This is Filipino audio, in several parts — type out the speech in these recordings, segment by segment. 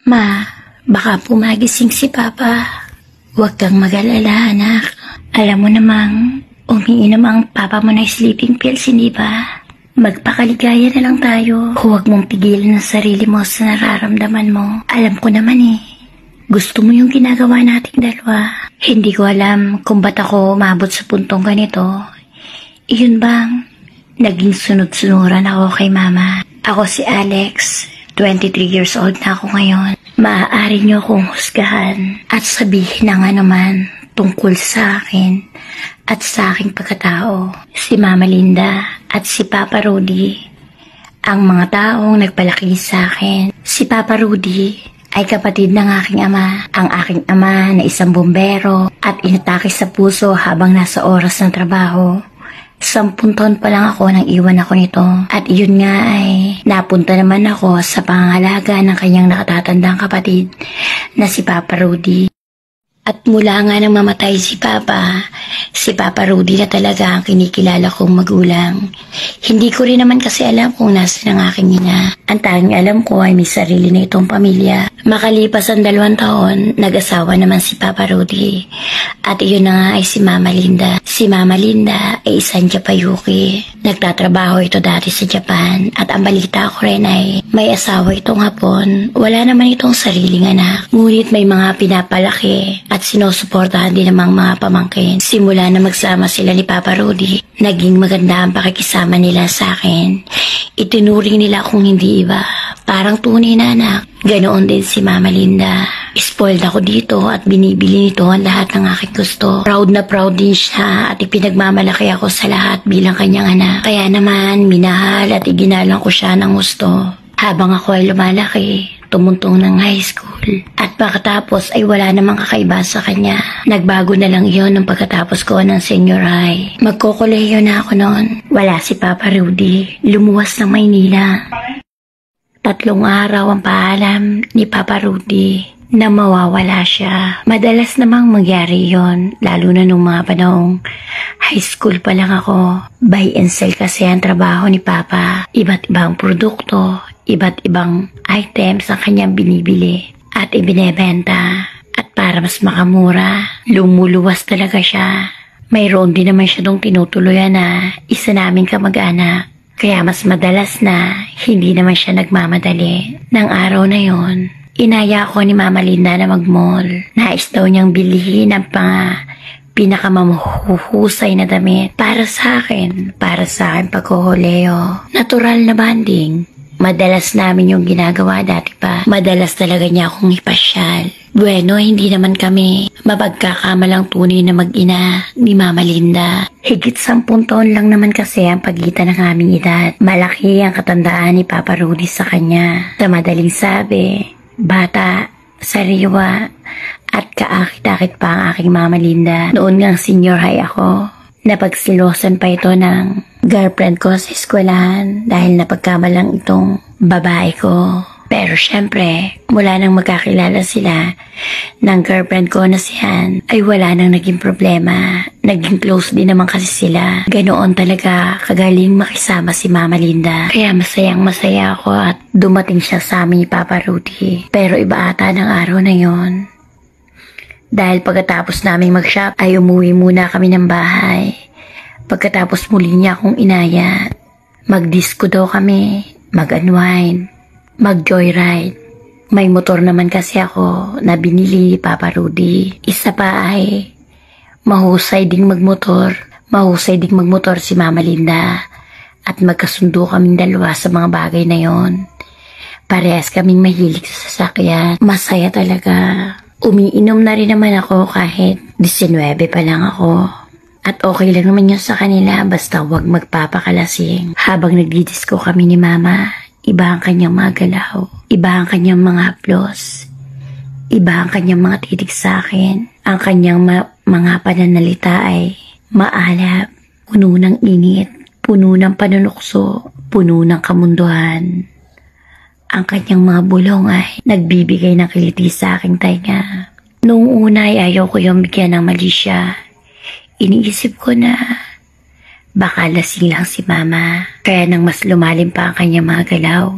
Ma, baka pumagising si Papa. Huwag kang mag-alala, anak. Alam mo namang umiinom ang Papa mo ng sleeping pills, hindi ba? Magpakaligaya na lang tayo. Huwag mong pigilan ang sarili mo sa nararamdaman mo. Alam ko naman gusto mo yung ginagawa nating dalawa. Hindi ko alam kung ba't ako umabot sa puntong ganito. Iyon bang naging sunod-sunuran ako kay Mama. Ako si Alex, 23 years old na ako ngayon. Maaari niyo akong husgahan at sabihin na nga naman tungkol sa akin at sa aking pagkatao. Si Mama Linda at si Papa Rudy ang mga taong nagpalaki sa akin. Si Papa Rudy ay kapatid ng aking ama. Ang aking ama na isang bumbero at inatake sa puso habang nasa oras ng trabaho. 10 taon pa lang ako nang iwan ako nito. At iyon nga ay napunta naman ako sa pangangalaga ng kanyang nakatatandang kapatid na si Papa Rudy. At mula nga nang mamatay si Papa Rudy na talaga ang kinikilala kong magulang. Hindi ko rin naman kasi alam kung nasaan ang aking ina. Ang tanging alam ko ay may sarili na itong pamilya. Makalipas ang 2 taon, nag-asawa naman si Papa Rudy. At iyon na nga ay si Mama Linda. Si Mama Linda ay isang Japayuki. Nagtatrabaho ito dati sa Japan. At ang balita ko rin ay may asawa itong Hapon. Wala naman itong sariling anak. Ngunit may mga pinapalaki at sinusuportahan din ng mga pamangkin. Simula na magsama sila ni Papa Rudy, naging maganda ang pakikisama nila sa akin. Itinuring nila akong hindi iba, parang tunay na anak. Ganoon din si Mama Linda. Spoiled ako dito at binibili nito ang lahat ng aking gusto. Proud na proud din siya at ipinagmamalaki ako sa lahat bilang kanyang anak. Kaya naman, minahal at iginalang ko siya ng gusto. Habang ako ay lumalaki, tumuntong ng high school. At pagkatapos ay wala namang kakaiba sa kanya. Nagbago na lang iyon nung pagkatapos ko ng senior high. Magkokolehiyo na ako noon. Wala si Papa Rudy. Lumuwas ng Maynila. 3 araw ang paalam ni Papa Rudy na mawawala siya. Madalas namang mangyari yon, lalo na nung mga panahong high school pa lang ako. Buy and sell kasi ang trabaho ni Papa. Iba't ibang produkto, iba't ibang items ang kanyang binibili at ibinebenta. At para mas makamura, lumuluwas talaga siya. Mayroon din naman siya dong tinutuluyan na isa naming kamag-anak. Kaya mas madalas na hindi naman siya nagmamadali. Nang araw na yon, inaya ko ni Mama Linda na mag-mall. Nais daw niyang bilhin ang pinakamahuhusay na damit para sa akin pagkuhuleo. Natural na banding. Madalas namin yung ginagawa dati pa. Madalas talaga niya akong ipasyal. Bueno, hindi naman kami mapagkakamalang tunay na mag-ina ni Mama Linda. Higit 10 taon lang naman kasi ang pagitan ng aming edad. Malaki ang katandaan ni Papa Rudy sa kanya. Sa madaling sabi, bata, sariwa, at kaakit-akit pa ang aking Mama Linda. Noon ngang senior high ako. Napagsilosan pa ito ng girlfriend ko sa eskwelahan dahil napagkamalang itong babae ko. Pero syempre, mula nang magkakilala sila ng girlfriend ko na si Han, ay wala nang naging problema. Naging close din naman kasi sila. Ganoon talaga kagaling makisama si Mama Linda. Kaya masayang masaya ako at dumating siya sa amin ni Papa Rudy. Pero iba ata ng araw na yon. Dahil pagkatapos naming mag-shop ay umuwi muna kami ng bahay. Pagkatapos muli niya akong inaya. Mag-disco daw kami, mag-unwind, mag-joyride. May motor naman kasi ako na binili ni Papa Rudy. Isa pa ay mahusay ding magmotor si Mama Linda. At magkasundo kaming dalawa sa mga bagay na yon. Parehas kaming mahilig sa sasakyan. Masaya talaga. Umiinom na rin naman ako kahit 19 pa lang ako. At okay lang naman yun sa kanila basta huwag magpapakalasing. Habang nagdidisco kami ni Mama, iba ang kanyang mga galaw, iba ang kanyang mga haplos, iba ang kanyang mga titig sa akin. Ang kanyang mga pananalita ay maalab, puno ng init, puno ng panunukso, puno ng kamunduhan. Ang kanyang mga bulong ay nagbibigay ng kiliti sa aking tainga. Noong una ay ayaw ko yung bigyan ng mali siya. Iniisip ko na baka lasing lang si Mama. Kaya nang mas lumalim pa ang kanyang mga galaw,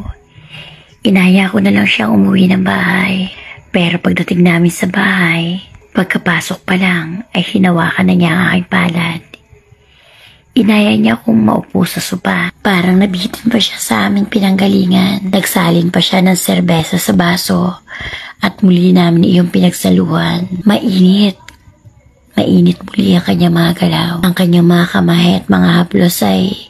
Inaya ko na lang siyang umuwi ng bahay. Pero pagdating namin sa bahay, pagkapasok pa lang ay hinawakan na niya ang aking palad. Inaya niya akong maupo sa sopa. Parang nabitin pa siya sa aming pinanggalingan. Nagsalin pa siya ng serbesa sa baso at muli namin iyong pinagsaluhan. Mainit. Mainit muli ang kanyang mga galaw. Ang kanyang mga kamay at mga haplos ay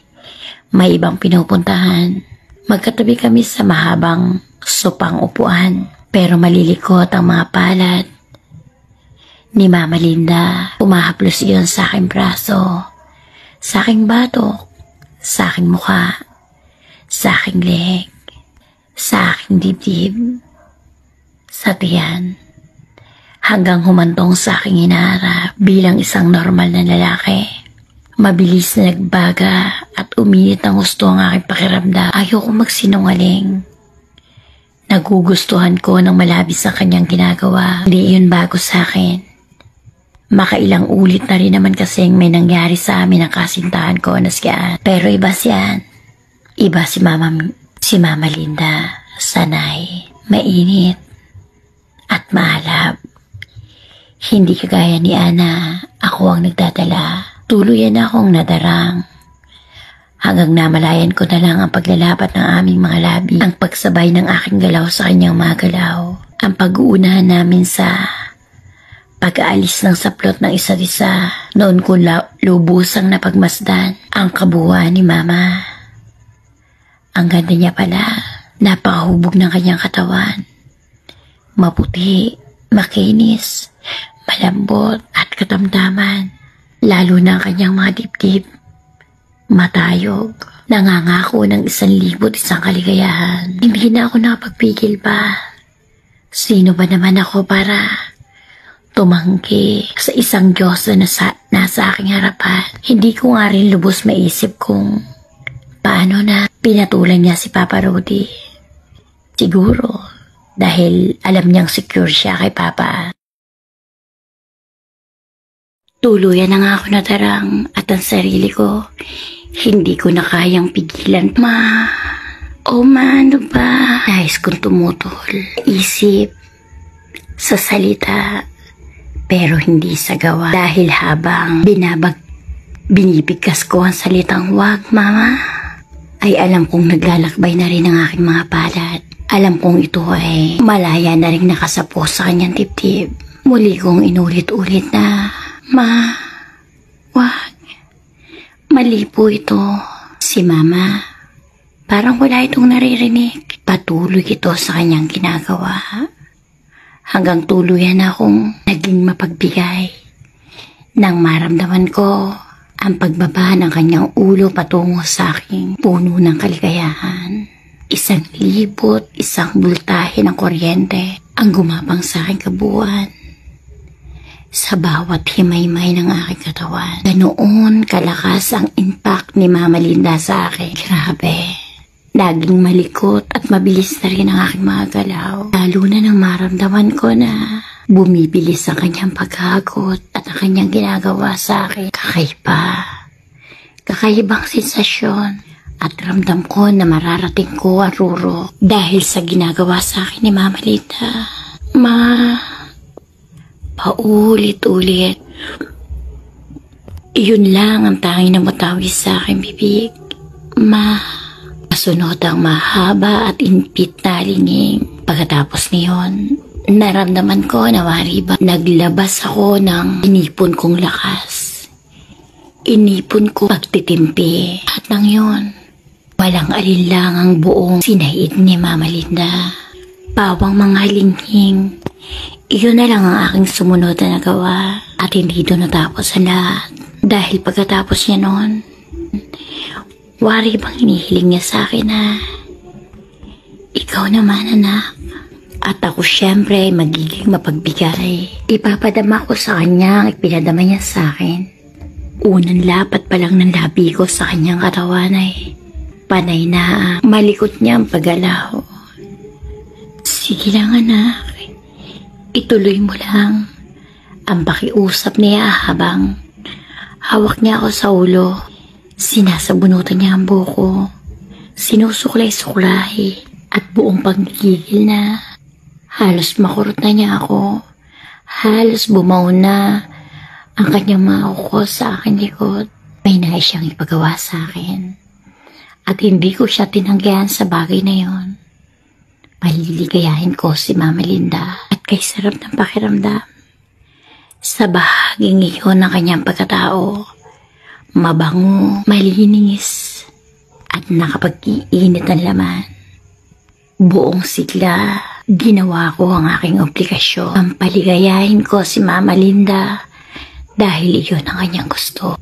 may ibang pinupuntahan. Magkatabi kami sa mahabang sopang upuan. Pero malilikot ang mga palad ni Mama Linda. Umahaplos iyon sa aking braso, sa aking batok, sa aking mukha, sa aking leeg, sa aking dibdib, sa tiyan, hanggang humantong sa aking hinaharap bilang isang normal na lalaki. Mabilis na nagbaga at uminit ang gusto ang aking pakiramdam. Ayoko magsinungaling. Nagugustuhan ko ng malabis ang kanyang ginagawa. Hindi iyon bago sa akin. Makailang ulit na rin naman kasing may nangyari sa amin ang kasintahan ko na siyan. Pero iba siyan. Iba si Mama Linda. Sanay, mainit, at maalab. Hindi kagaya ni Ana, ako ang nagdadala. Tuluyan akong nadarang. Hanggang namalayan ko na lang ang paglalapat ng aming mga labi, ang pagsabay ng aking galaw sa kanyang mga galaw, ang pag-uunahan namin sa pag-aalis ng saplot ng isa't isa. Noon ko lubusang napagmasdan ang kabuuan ni Mama. Ang ganda niya pala, napakahubog ng kanyang katawan. Maputi, makinis, malambot at katamtaman. Lalo na ang kanyang mga dibdib. Matayog, nangangako ng 1,001 kaligayahan. Hindi na ako nakapagpigil pa. Sino ba naman ako para tumangki sa isang Diyosa na nasa aking harapan? Hindi ko nga rin lubos maisip kung paano na pinatulan niya si Papa Rudy. Siguro dahil alam niyang secure siya kay Papa. Tuluyan na nga ako nadarang at ang sarili ko, hindi ko na kayang pigilan. Ano ba? Nais kong tumutol. Isip, sa salita, pero hindi sa gawa. Dahil habang binibigkas ko ang salitang wag, Mama, ay alam kong naglalakbay na rin ang aking mga palad. Alam kong ito ay malaya na rin nakasapo sa kanyang dibdib. Muli kong inulit-ulit na, wag. Mali po ito. Si Mama, parang wala itong naririnig. Patuloy ito sa kanyang ginagawa. Hanggang tuluyan akong naging mapagbigay. Nang maramdaman ko ang pagbaba ng kanyang ulo patungo sa aking puno ng kaligayahan. 1,000, isang bultahe ng kuryente ang gumapang sa aking kabuuan. Sa bawat himay-may ng aking katawan. Ganoon kalakas ang impact ni Mama Linda sa akin. Grabe. Laging malikot at mabilis na rin ang aking mga galaw. Lalo na nang maramdaman ko na bumibilis ang kanyang paghagot at ang kanyang ginagawa sa akin. Kakaiba. Kakaibang sensasyon. At ramdam ko na mararating ko ang ruro dahil sa ginagawa sa akin ni Mama Linda. Paulit-ulit. Iyon lang ang tanging na matawis sa aking bibig. Kasunod ang mahaba at inpit na linging. Pagkatapos niyon, naramdaman ko na mariba. Naglabas ako ng inipon kong lakas. Inipon ko pagtitimpi. At nang yun, walang alinlang ang buong sinahid ni Mama Linda. Pawang mga linghing. Iyon na lang ang aking sumunod na nagawa at hindi doon natapos ang lahat. Dahil pagkatapos niya noon, wari bang hinihiling niya sa akin na ikaw naman anak at ako syempre ay magiging mapagbigay. Ipapadama ko sa kanya ang ipinadama niya sa akin. Unang lapat pa lang ng labi ko sa kanyang katawan ay panay na malikot niya ang paggalaw. Sige lang anak. Ituloy mo lang ang pakiusap niya habang hawak niya ako sa ulo. Sinasabunutan niya ang buko. Sinusuklay-suklay. at buong pagigigil na. Halos makurot na niya ako. Halos bumaw na ang kanyang mga kuko sa aking likod. May nais siyang ipagawa sa akin. At hindi ko siya tinanggihan sa bagay na yon. Paliligayahin ko si Mama Linda at kay sarap ng pakiramdam. Sa bahaging iyon ng kanyang pagkatao, mabango, malinis, at nakapag-iinit ng laman. Buong sigla, ginawa ko ang aking obligasyon. Ang paligayahin ko si Mama Linda dahil iyon ang kanyang gusto.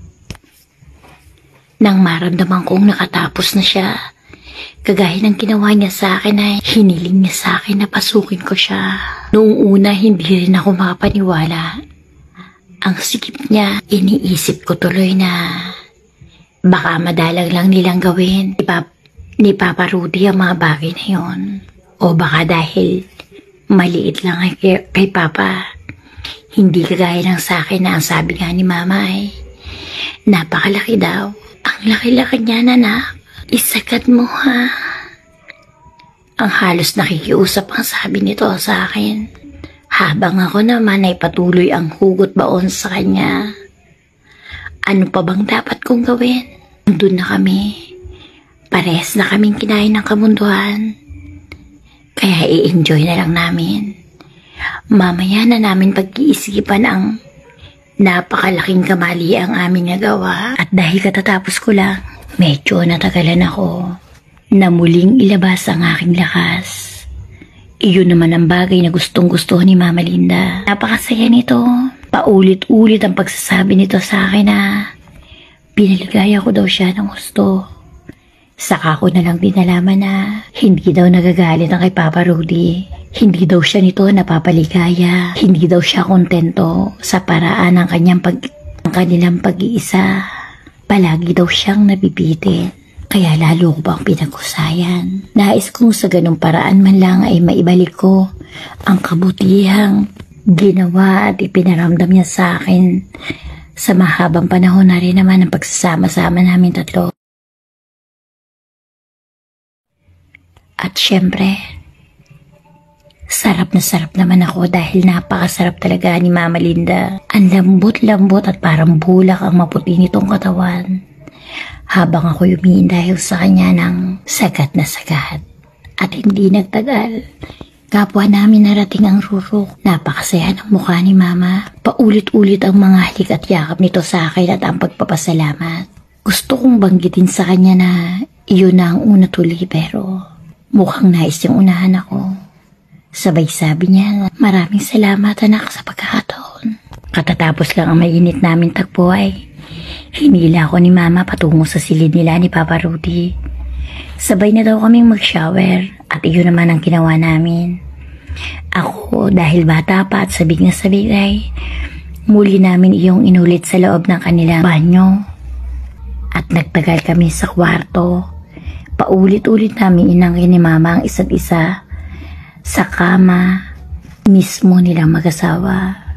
Nang maramdaman kong nakatapos na siya, kagaya ng ginawa niya sa akin ay hiniling niya sa akin na pasukin ko siya. Noong una hindi rin ako makapaniwala. Ang sikip niya, iniisip ko tuloy na baka madalang lang nilang gawin ni Papa Rudy ang mga bagay na yon. O baka dahil maliit lang kay Papa, hindi kagaya ng sa akin na ang sabi nga ni Mama ay napakalaki daw. Ang laki-laki niya, anak. Isagat mo, ha? Ang halos nakikiusap ang sabi nito sa akin. Habang ako naman ay patuloy ang hugot baon sa kanya. Ano pa bang dapat kong gawin? Doon na kami. Parehas na kaming kinain ng kamunduhan. Kaya i-enjoy na lang namin. Mamaya na namin pag-iisipan ang napakalaking kamali ang aming nagawa. At dahil katatapos ko lang, medyo natagalan ako na muling ilabas ang aking lakas. Iyon naman ang bagay na gustong-gusto ni Mama Linda. Napakasaya nito. Paulit-ulit ang pagsasabi nito sa akin na pinaligaya ko daw siya ng gusto. Saka ko na lang din nalaman na hindi daw nagagalit ang kay Papa Rudy. Hindi daw siya nito napapaligaya. Hindi daw siya kontento sa paraan ng kanilang pag-iisa. Palagi daw siyang nabibitin. Kaya lalo ko bang pinagkusayan. Nais kong sa ganung paraan man lang ay maibalik ko ang kabutihang ginawa at ipinaramdam niya sa akin sa mahabang panahon na rin naman ang pagsasama-sama namin tatlo. At syempre, sarap na sarap naman ako dahil napakasarap talaga ni Mama Linda. Ang lambot-lambot at parang bulak ang maputi nitong katawan. Habang ako yumiin dahil sa kanya ng sagat na sagat. At hindi nagtagal, kapwa namin narating ang rurok. Napakasaya ng mukha ni Mama. Paulit-ulit ang mga halik at yakap nito sa akin at ang pagpapasalamat. Gusto kong banggitin sa kanya na iyon na ang una tuloy pero mukhang nais niyang unahan ako. Sabay sabi niya, maraming salamat anak sa pagkakataon. Katatapos lang ang mainit namin tagpo ay hinila ako ni Mama patungo sa silid nila ni Papa Rudy. Sabay na daw kaming mag-shower at iyon naman ang ginawa namin. Ako dahil bata pa at sabig na sabig ay muli namin iyong inulit sa loob ng kanilang banyo. At nagtagal kami sa kwarto. Paulit-ulit namin inangkin ni Mama ang isa't isa sa kama mismo nilang mag-asawa.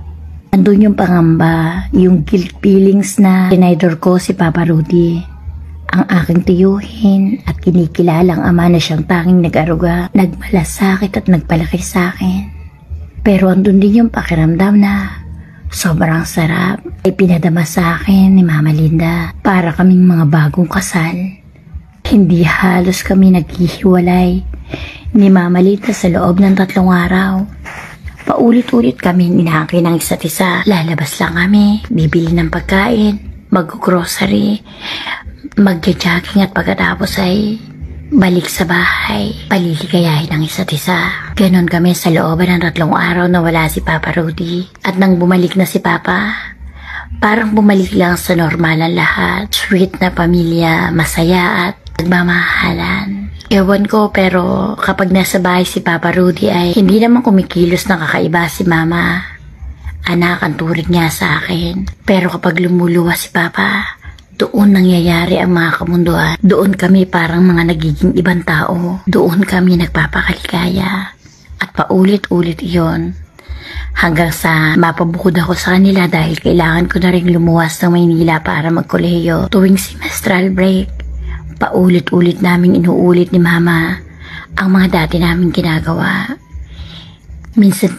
Andun yung pangamba, yung guilt feelings na tinidor ko si Papa Rudy. Ang aking tiyuhin at kinikilalang ama na siyang tanging nag-aruga, nagmalasakit at nagpalaki sa akin. Pero andun din yung pakiramdam na sobrang sarap ay pinadama sa akin ni Mama Linda para kaming mga bagong kasal. Hindi halos kami naghihiwalay ni Mama Linda sa loob ng 3 araw. Paulit-ulit kaming inaangkin ng isa't isa. Lalabas lang kami, bibili ng pagkain, mag-grocery, mag-jogging at pagkatapos ay balik sa bahay, paliligayahin ng isa't isa. Ganon kami sa looban ng 3 araw na wala si Papa Rudy. At nang bumalik na si Papa, parang bumalik lang sa normal ang lahat. Sweet na pamilya, masaya at nagmamahalan. Ewan ko pero kapag nasa bahay si Papa Rudy ay hindi naman kumikilos na kakaiba si Mama. Anak ang turing niya sa akin. Pero kapag lumuluwa si Papa, doon nangyayari ang mga kamunduhan. Doon kami parang mga nagiging ibang tao. Doon kami nagpapakaligaya. At paulit-ulit iyon. Hanggang sa mapabukod ako sa kanila dahil kailangan ko na rin lumuwas ng Maynila para magkolehiyo tuwing semestral break. Paulit-ulit naming inuulit ni Mama ang mga dati namin ginagawa. Minsan